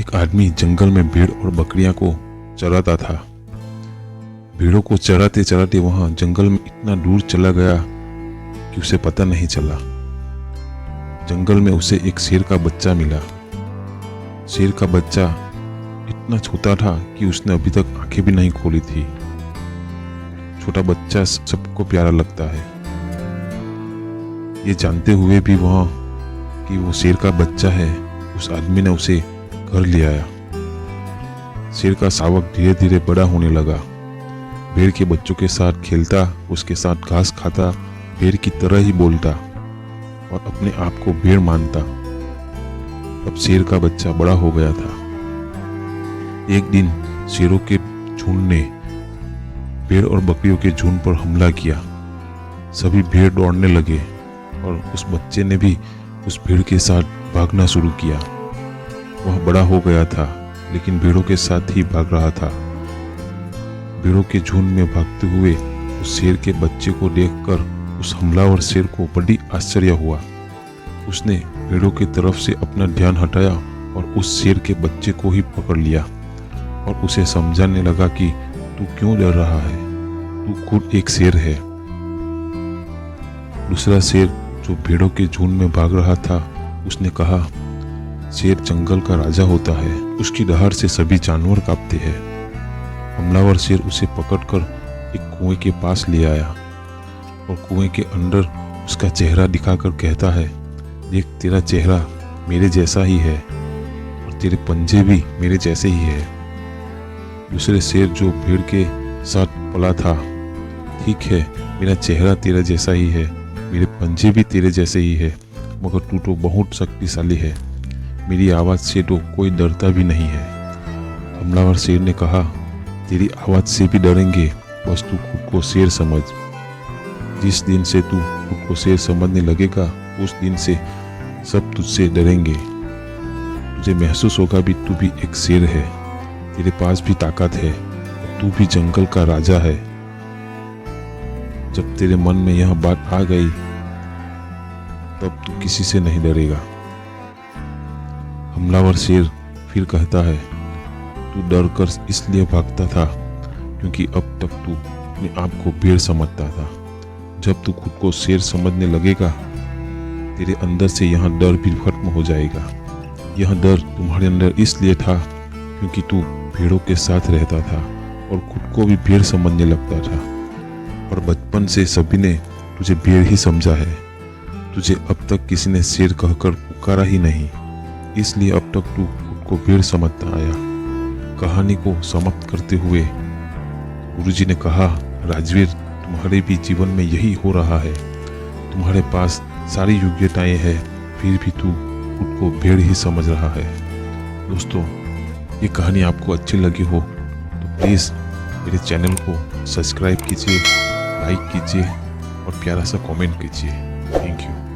एक आदमी जंगल में भेड़ और बकरियां को चराता था। भेड़ों को चराते चराते वहां जंगल में इतना दूर चला गया कि उसे पता नहीं चला। जंगल में उसे एक शेर का बच्चा मिला। शेर का बच्चा इतना छोटा था कि उसने अभी तक आंखें भी नहीं खोली थी। छोटा बच्चा सबको प्यारा लगता है। ये जानते हुए भी कि वो शेर का बच्चा है, उस आदमी ने उसे घर ले आया। शेर का शावक धीरे धीरे बड़ा होने लगा। भेड़ के बच्चों के साथ खेलता, उसके साथ घास खाता, भेड़ की तरह ही बोलता और अपने आप को भेड़ मानता। अब शेर का बच्चा बड़ा हो गया था। एक दिन शेरों के झुंड ने भेड़ और बकरियों के झुंड पर हमला किया। सभी भेड़ दौड़ने लगे और उस बच्चे ने भी उस भेड़ के साथ भागना शुरू किया। वह बड़ा हो गया था, लेकिन भेड़ों के साथ ही भाग रहा था। भेड़ों के झुंड में भागते हुए उस शेर के बच्चे को देखकर उस हमलावर शेर को बड़ी आश्चर्य हुआ। उसने भेड़ों की तरफ से अपना ध्यान हटाया और उस शेर के बच्चे को ही पकड़ लिया और उसे समझाने लगा कि तू क्यों डर रहा है, तू खुद एक शेर है। दूसरा शेर जो भेड़ों के झुंड में भाग रहा था, उसने कहा, शेर जंगल का राजा होता है, उसकी दहाड़ से सभी जानवर कांपते हैं। हमलावर शेर उसे पकड़कर एक कुएं के पास ले आया और कुएं के अंदर उसका चेहरा दिखाकर कहता है, देख तेरा चेहरा मेरे जैसा ही है और तेरे पंजे भी मेरे जैसे ही है। दूसरे शेर जो भेड़ के साथ पला था, ठीक है मेरा चेहरा तेरा जैसा ही है, मेरे पंजे भी तेरे जैसे ही है, मगर तू तो बहुत शक्तिशाली है, मेरी आवाज़ से तो कोई डरता भी नहीं है। हमलावर शेर ने कहा, तेरी आवाज़ से भी डरेंगे, बस तू खुद को शेर समझ। जिस दिन से तू खुद को शेर समझने लगेगा, उस दिन से सब तुझसे डरेंगे। तुझे महसूस होगा भी तू भी एक शेर है, तेरे पास भी ताकत है, तू भी जंगल का राजा है। जब तेरे मन में यह बात आ गई, तब तू किसी से नहीं डरेगा। हमलावर शेर फिर कहता है, तू डर कर इसलिए भागता था क्योंकि अब तक तू अपने आप को भेड़ समझता था। जब तू खुद को शेर समझने लगेगा, तेरे अंदर से यह डर भी खत्म हो जाएगा। यह डर तुम्हारे अंदर इसलिए था क्योंकि तू भेड़ों के साथ रहता था और खुद को भी भेड़ समझने लगता था, और बचपन से सभी ने तुझे भेड़ ही समझा है। तुझे अब तक किसी ने शेर कहकर पुकारा ही नहीं, इसलिए अब तक तू खुद को भेड़ समझता आया। कहानी को समाप्त करते हुए गुरुजी ने कहा, राजवीर तुम्हारे भी जीवन में यही हो रहा है। तुम्हारे पास सारी योग्यताएं हैं, फिर भी तू खुद को भेड़ ही समझ रहा है। दोस्तों, ये कहानी आपको अच्छी लगी हो तो प्लीज़ मेरे चैनल को सब्सक्राइब कीजिए, लाइक कीजिए और प्यारा सा कमेंट कीजिए। Thank you.